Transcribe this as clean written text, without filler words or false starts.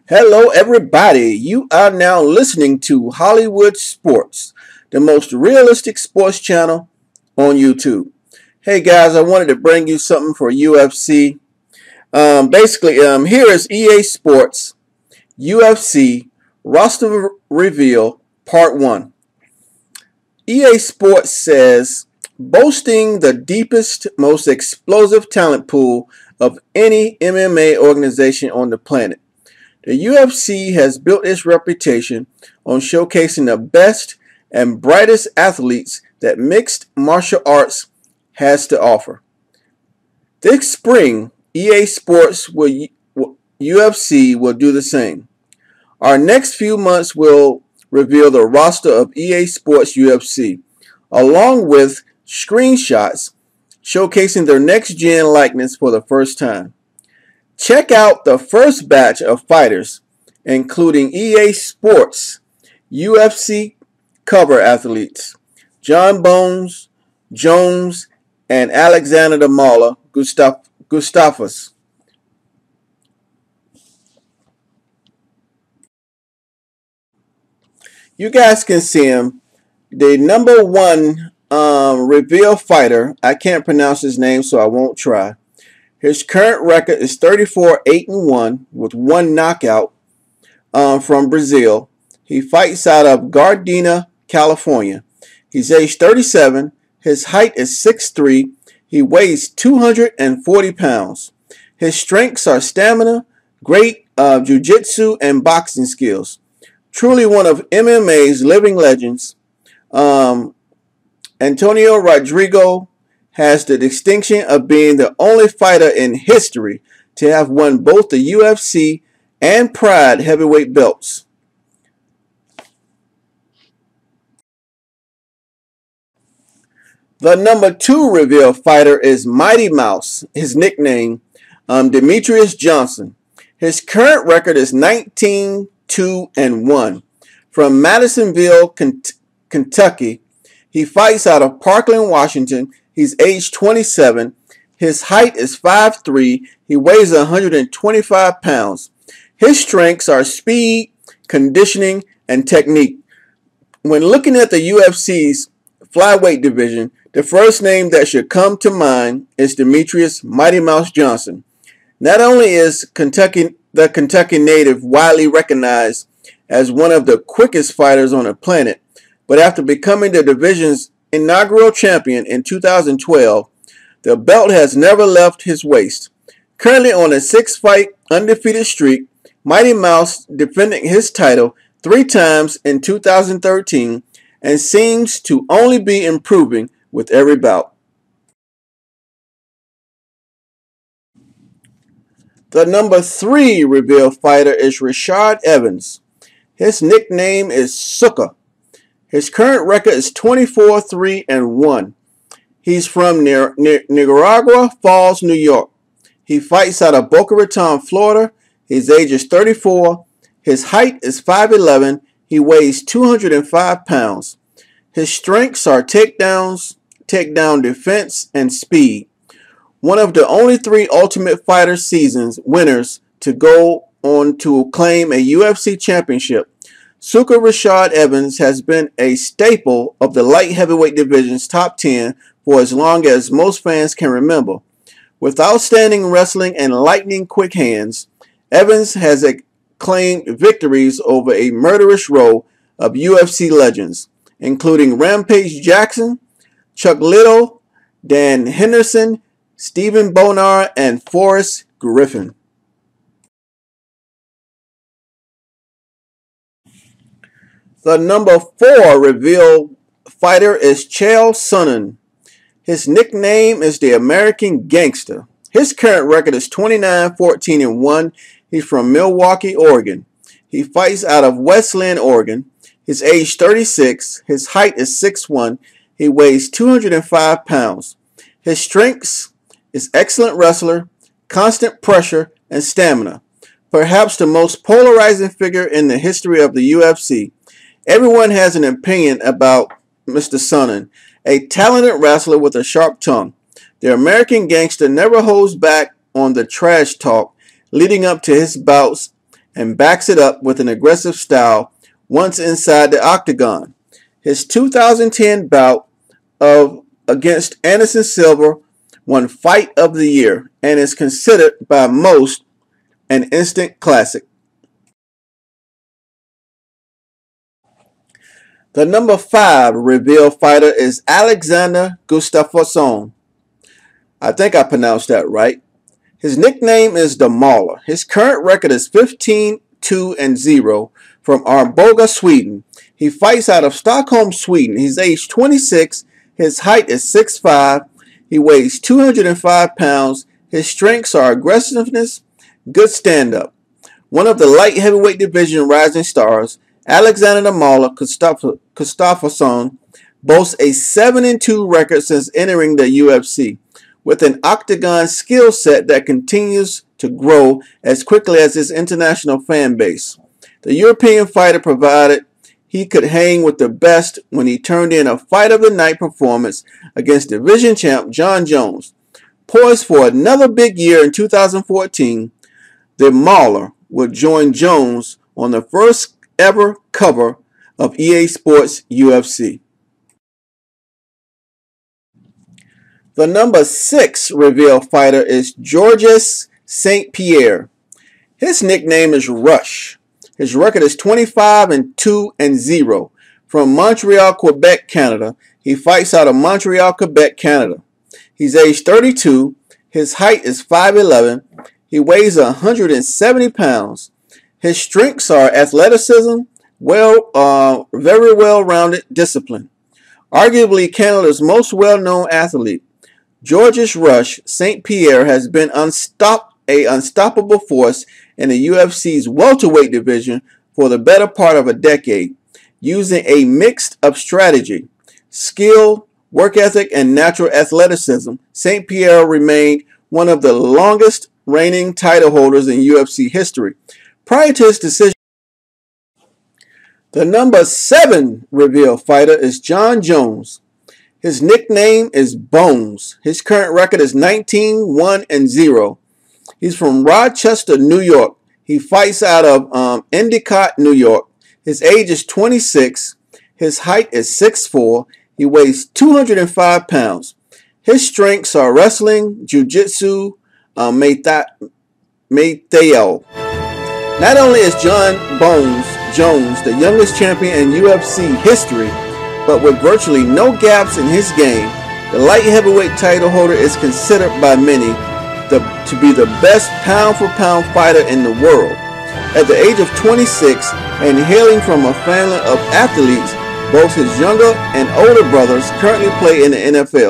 Hello, everybody. You are now listening to Hollywood Sports, the most realistic sports channel on YouTube. Hey, guys, I wanted to bring you something for UFC. Here is EA Sports UFC Roster Reveal Part 1. EA Sports says, boasting the deepest, most explosive talent pool of any MMA organization on the planet. The UFC has built its reputation on showcasing the best and brightest athletes that mixed martial arts has to offer. This spring, EA Sports UFC will do the same. Our next few months will reveal the roster of EA Sports UFC, along with screenshots showcasing their next-gen likeness for the first time. Check out the first batch of fighters, including EA Sports UFC cover athletes John Bones, Jones, and Alexander the Mauler Gustafsson. You guys can see him. The number one reveal fighter, I can't pronounce his name, so I won't try. His current record is 34-8-1 with one knockout from Brazil. He fights out of Gardena, California. He's age 37. His height is 6'3". He weighs 240 pounds. His strengths are stamina, great jiu-jitsu, and boxing skills. Truly one of MMA's living legends. Antonio Rodrigo has the distinction of being the only fighter in history to have won both the UFC and Pride heavyweight belts. The number 2 reveal fighter is Mighty Mouse, his nickname, Demetrious Johnson. His current record is 19-2-1. From Madisonville, Kentucky, he fights out of Parkland, Washington. He's age 27. His height is 5'3". He weighs 125 pounds. His strengths are speed, conditioning, and technique. When looking at the UFC's flyweight division, the first name that should come to mind is Demetrious Mighty Mouse Johnson. Not only is the Kentucky native widely recognized as one of the quickest fighters on the planet, but after becoming the division's inaugural champion in 2012, the belt has never left his waist. Currently on a 6-fight undefeated streak, Mighty Mouse defending his title 3 times in 2013 and seems to only be improving with every bout. The number 3 reveal fighter is Rashad Evans. His nickname is Suka. His current record is 24-3-1. He's from Niagara Falls, New York. He fights out of Boca Raton, Florida. His age is 34. His height is 5'11". He weighs 205 pounds. His strengths are takedowns, takedown defense, and speed. One of the only 3 Ultimate Fighter seasons winners to go on to claim a UFC championship, Suka Rashad Evans has been a staple of the light heavyweight division's top 10 for as long as most fans can remember. With outstanding wrestling and lightning quick hands, Evans has claimed victories over a murderous row of UFC legends, including Rampage Jackson, Chuck Liddell, Dan Henderson, Stephen Bonar, and Forrest Griffin. The number 4 reveal fighter is CHAEL Sonnen. His nickname is the American Gangster. His current record is 29-14-1. He's from Milwaukee, Oregon. He fights out of Westland, Oregon. His age 36. His height is 6'1". He weighs 205 pounds. His strengths is excellent wrestler, constant pressure, and stamina. Perhaps the most polarizing figure in the history of the UFC. Everyone has an opinion about Mr. Sonnen, a talented wrestler with a sharp tongue. The American Gangster never holds back on the trash talk leading up to his bouts and backs it up with an aggressive style once inside the octagon. His 2010 bout against Anderson Silva won Fight of the Year and is considered by most an instant classic. The number 5 reveal fighter is Alexander Gustafsson. I think I pronounced that right. His nickname is the Mauler. His current record is 15-2-0 from Arboga, Sweden. He fights out of Stockholm, Sweden. He's aged 26. His height is 6'5". He weighs 205 pounds. His strengths are aggressiveness, good stand-up. One of the light heavyweight division rising stars, Alexander the Mauler Gustafsson boasts a 7-2 record since entering the UFC, with an octagon skill set that continues to grow as quickly as his international fan base. The European fighter provided he could hang with the best when he turned in a fight of the night performance against division champ Jon Jones. Poised for another big year in 2014, the Mauler would join Jones on the first ever cover of EA Sports UFC. The number 6 reveal fighter is Georges St-Pierre. His nickname is Rush. His record is 25-2-0 from Montreal, Quebec, Canada. He fights out of Montreal, Quebec, Canada. He's age 32. His height is 5'11". He weighs 170 pounds. His strengths are athleticism, very well-rounded discipline. Arguably Canada's most well-known athlete, Georges Rush St-Pierre has been an unstoppable force in the UFC's welterweight division for the better part of a decade. Using a mix of strategy, skill, work ethic, and natural athleticism, St-Pierre remained one of the longest reigning title holders in UFC history. Prior to his decision, the number 7 reveal fighter is Jon Jones. His nickname is Bones. His current record is 19-1-0. He's from Rochester, New York. He fights out of Endicott, New York. His age is 26. His height is 6'4". He weighs 205 pounds. His strengths are wrestling, jiu-jitsu, Muay Thai. Not only is Jon Bones Jones the youngest champion in UFC history, but with virtually no gaps in his game, the light heavyweight title holder is considered by many to be the best pound-for-pound fighter in the world. At the age of 26 and hailing from a family of athletes, both his younger and older brothers currently play in the NFL.